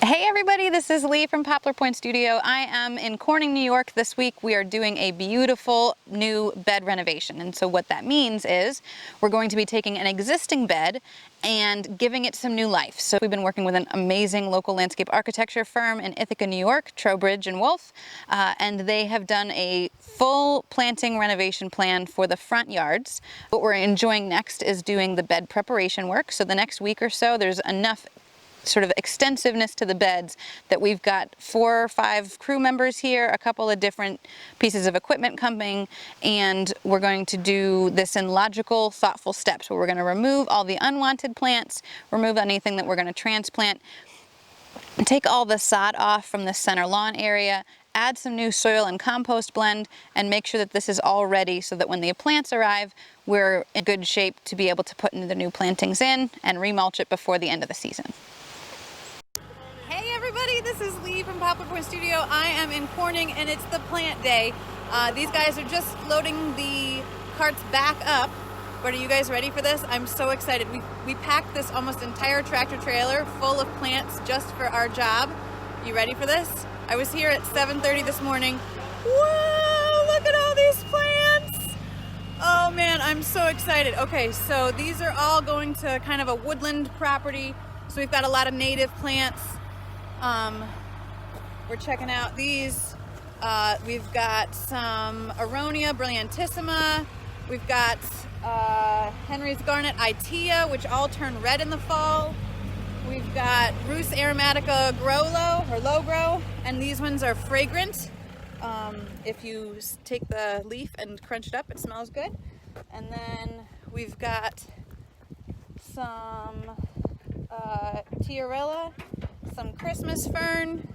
Hey everybody, this is Lee from Poplar Point Studio. I am in Corning, New York this week. We are doing a beautiful new bed renovation. And so what that means is we're going to be taking an existing bed and giving it some new life. So we've been working with an amazing local landscape architecture firm in Ithaca, New York, Trowbridge and Wolf, and they have done a full planting renovation plan for the front yards. What we're enjoying next is doing the bed preparation work. So the next week or so, there's enough sort of extensiveness to the beds that we've got 4 or 5 crew members here, a couple of different pieces of equipment coming, and we're going to do this in logical, thoughtful steps where we're going to remove all the unwanted plants, remove anything that we're going to transplant, take all the sod off from the center lawn area, add some new soil and compost blend, and make sure that this is all ready so that when the plants arrive, we're in good shape to be able to put the new plantings in and remulch it before the end of the season. Hey everybody, this is Lee from Poplar Point Studio. I am in Corning and it's the plant day. These guys are just loading the carts back up. But are you guys ready for this? I'm so excited. We packed this almost entire tractor trailer full of plants just for our job. You ready for this? I was here at 7:30 this morning. Whoa, look at all these plants. Oh man, I'm so excited. Okay, so these are all going to kind of a woodland property. So we've got a lot of native plants. We're checking out these. We've got some Aronia Brilliantissima. We've got Henry's Garnet Itea, which all turn red in the fall. We've got Rus Aromatica Growlo, or Low Grow, and these ones are fragrant. If you take the leaf and crunch it up, it smells good. And then we've got some Tiarella, some Christmas fern,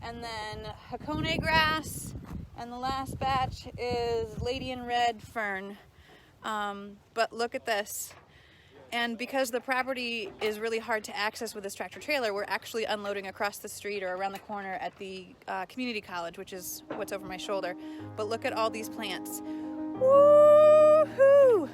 and then Hakone grass, and the last batch is Lady in Red fern. But look at this. And because the property is really hard to access with this tractor trailer, we're actually unloading across the street or around the corner at the community college, which is what's over my shoulder. But look at all these plants. Woo-hoo!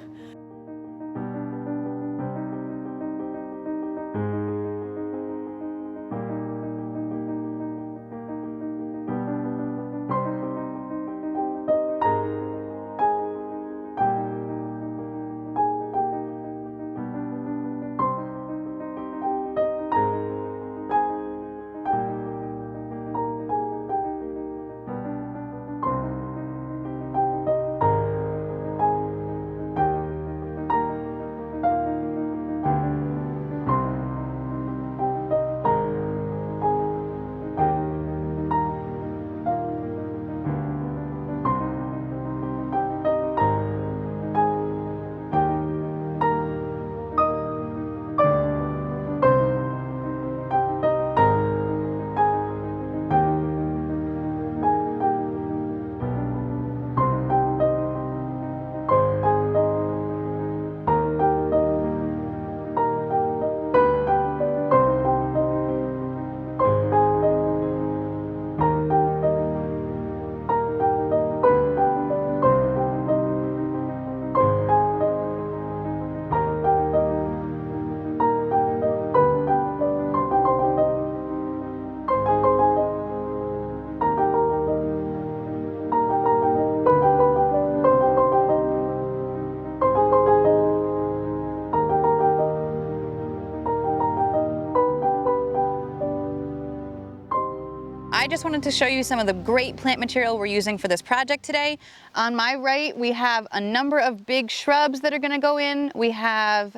I just wanted to show you some of the great plant material we're using for this project today. On my right, we have a number of big shrubs that are going to go in. We have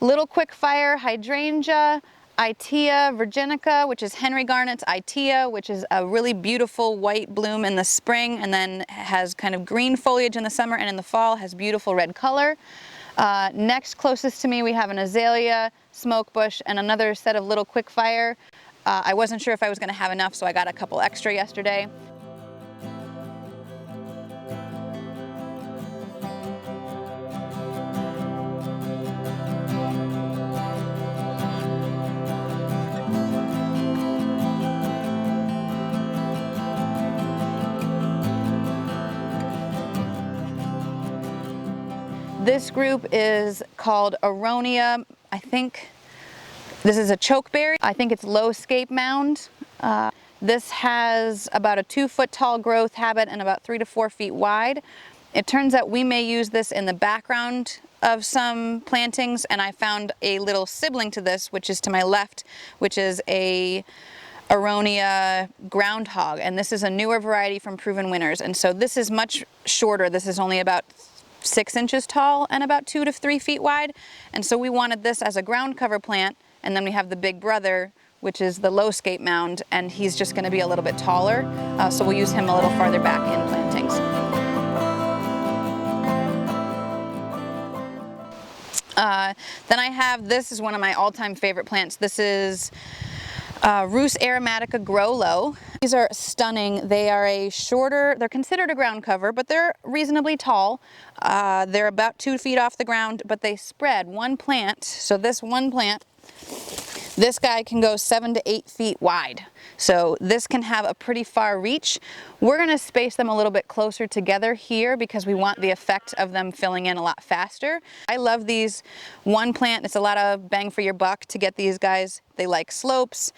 Little Quickfire Hydrangea, Itea Virginica, which is Henry Garnet's Itea, which is a really beautiful white bloom in the spring and then has kind of green foliage in the summer, and in the fall has beautiful red color. Next closest to me, we have an azalea, smoke bush, and another set of Little Quickfire. I wasn't sure if I was going to have enough, so I got a couple extra yesterday. This group is called Aronia, I think This is a chokeberry. I think it's low scape mound. This has about a 2-foot tall growth habit and about 3 to 4 feet wide. It turns out we may use this in the background of some plantings, and I found a little sibling to this, which is to my left, which is a Aronia groundhog, and this is a newer variety from Proven Winners. And so this is much shorter. This is only about 6 inches tall and about 2 to 3 feet wide. And so we wanted this as a ground cover plant, and then we have the big brother, which is the low scape mound, and he's just going to be a little bit taller. So we'll use him a little farther back in plantings. Then I have, this is one of my all-time favorite plants. This is Rus aromatica Grow Low. These are stunning. They are a shorter, they're considered a ground cover, but they're reasonably tall. They're about 2 feet off the ground, but they spread one plant. So this one plant, this guy can go 7 to 8 feet wide. So this can have a pretty far reach. We're gonna space them a little bit closer together here because we want the effect of them filling in a lot faster. I love these one plant. It's a lot of bang for your buck to get these guys. They like slopes.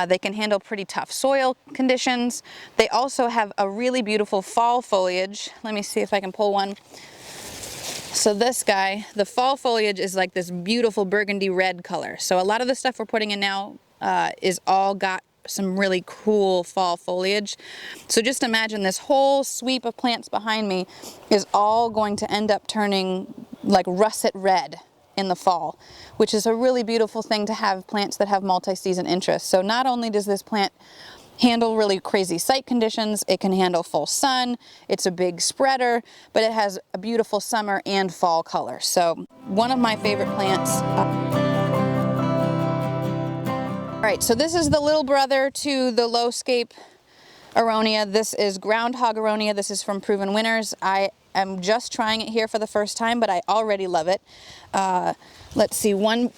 They can handle pretty tough soil conditions. They also have a really beautiful fall foliage. Let me see if I can pull one. So this guy, the fall foliage is like this beautiful burgundy red color. So a lot of the stuff we're putting in now is all got some really cool fall foliage. So just imagine this whole sweep of plants behind me is all going to end up turning like russet red in the fall, which is a really beautiful thing to have plants that have multi-season interest. So not only does this plant handle really crazy site conditions, it can handle full sun, it's a big spreader, but it has a beautiful summer and fall color. So one of my favorite plants. All right, so this is the little brother to the low scape Aronia. This is Groundhog Aronia. This is from Proven Winners. I am just trying it here for the first time, but I already love it. Let's see, one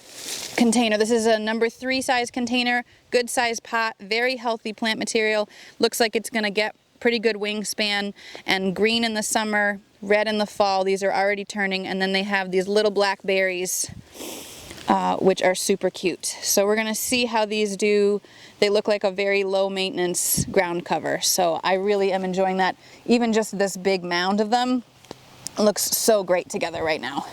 container. This is a number 3 size container, good size pot, very healthy plant material. Looks like it's gonna get pretty good wingspan, and green in the summer, red in the fall. These are already turning, and then they have these little black berries, which are super cute. So we're gonna see how these do. They look like a very low maintenance ground cover. So I really am enjoying that. Even just this big mound of them looks so great together right now.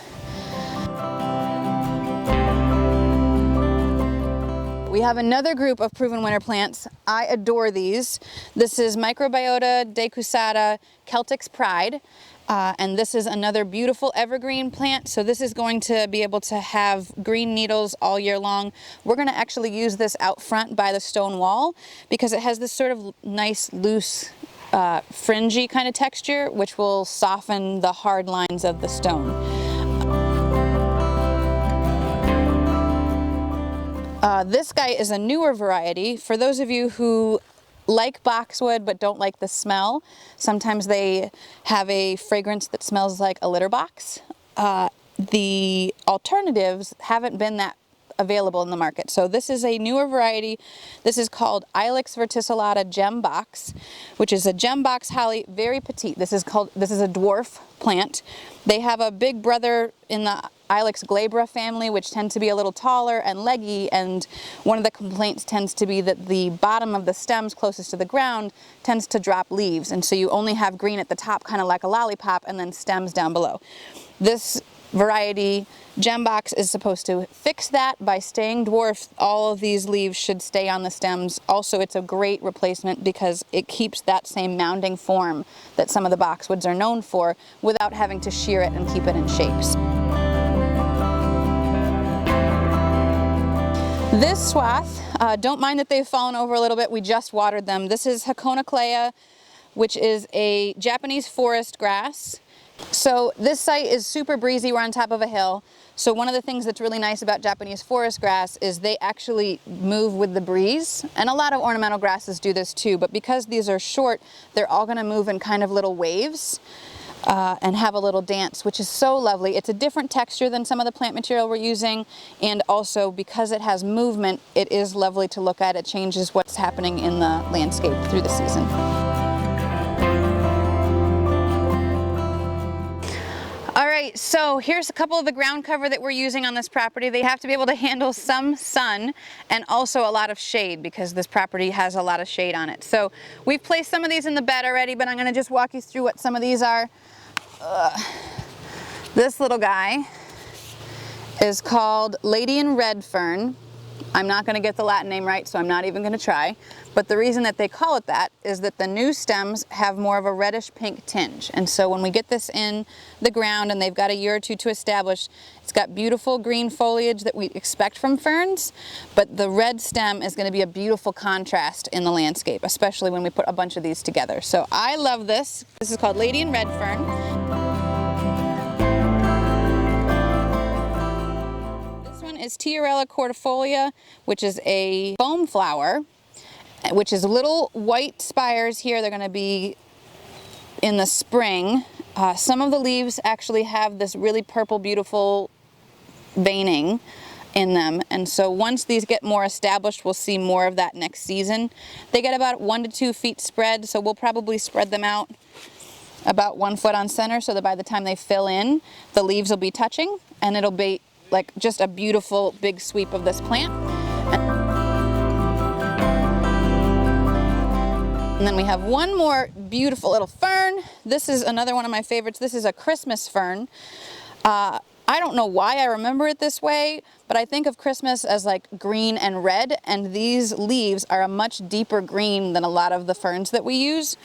We have another group of Proven Winner plants. I adore these. This is Microbiota decusata Celtic's Pride. And this is another beautiful evergreen plant. So this is going to be able to have green needles all year long. We're going to actually use this out front by the stone wall because it has this sort of nice, loose, fringy kind of texture, which will soften the hard lines of the stone. This guy is a newer variety. For those of you who like boxwood but don't like the smell, sometimes they have a fragrance that smells like a litter box. The alternatives haven't been that available in the market. So this is a newer variety. This is called Ilex verticillata gem box, which is a gem box holly, very petite. This is a dwarf plant. They have a big brother in the Ilex glabra family, which tend to be a little taller and leggy, and one of the complaints tends to be that the bottom of the stems closest to the ground tends to drop leaves, and so you only have green at the top, kind of like a lollipop, and then stems down below. This variety, gem box, is supposed to fix that by staying dwarf. All of these leaves should stay on the stems. Also, it's a great replacement because it keeps that same mounding form that some of the boxwoods are known for without having to shear it and keep it in shapes. This swath, don't mind that they've fallen over a little bit. We just watered them. This is Haconoclea, which is a Japanese forest grass. So this site is super breezy. We're on top of a hill. So one of the things that's really nice about Japanese forest grass is they actually move with the breeze. And a lot of ornamental grasses do this too, but because these are short, they're all gonna move in kind of little waves. And have a little dance, which is so lovely. It's a different texture than some of the plant material we're using, and also because it has movement, it is lovely to look at. It changes what's happening in the landscape through the season. All right, right, so here's a couple of the ground cover that we're using on this property. They have to be able to handle some sun and also a lot of shade because this property has a lot of shade on it. So we've placed some of these in the bed already, but I'm gonna just walk you through what some of these are. This little guy is called Lady in Red Fern. I'm not gonna get the Latin name right, so I'm not even gonna try. But the reason that they call it that is that the new stems have more of a reddish pink tinge. And so when we get this in the ground and they've got a year or two to establish, it's got beautiful green foliage that we expect from ferns, but the red stem is gonna be a beautiful contrast in the landscape, especially when we put a bunch of these together. So I love this. This is called Lady in Red Fern. Is Tiarella cordifolia, which is a foam flower, which is little white spires here. They're going to be in the spring. Some of the leaves actually have this really purple, beautiful veining in them, and so once these get more established, we'll see more of that next season. They get about 1 to 2 feet spread, so we'll probably spread them out about 1 foot on center so that by the time they fill in, the leaves will be touching, and it'll be like just a beautiful big sweep of this plant. And then we have one more beautiful little fern. This is another one of my favorites. This is a Christmas fern. I don't know why I remember it this way, but I think of Christmas as like green and red, and these leaves are a much deeper green than a lot of the ferns that we use.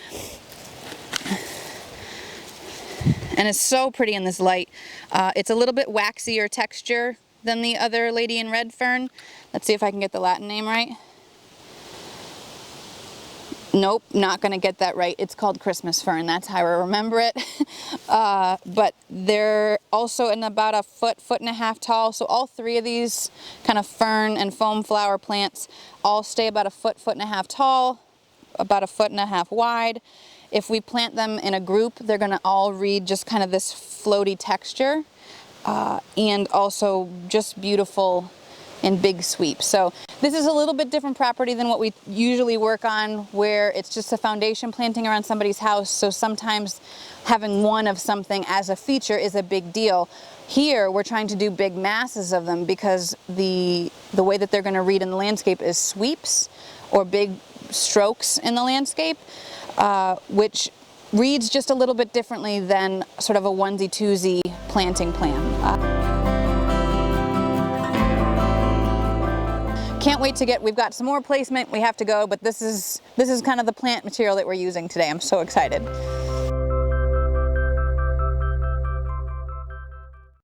And it's so pretty in this light. It's a little bit waxier texture than the other Lady in Red Fern. Let's see if I can get the Latin name right. Nope, not gonna get that right. It's called Christmas fern, that's how I remember it. But they're also in about a foot and a half tall. So all three of these kind of fern and foam flower plants all stay about a foot and a half tall, about a foot and a half wide. If we plant them in a group, they're gonna all read just kind of this floaty texture and also just beautiful in big sweeps. So this is a little bit different property than what we usually work on, where it's just a foundation planting around somebody's house. So sometimes having one of something as a feature is a big deal. Here, we're trying to do big masses of them because the way that they're gonna read in the landscape is sweeps or big strokes in the landscape. Which reads just a little bit differently than sort of a onesie-twosie planting plan. Can't wait to we've got some more placement, we have to go, but this is kind of the plant material that we're using today. I'm so excited.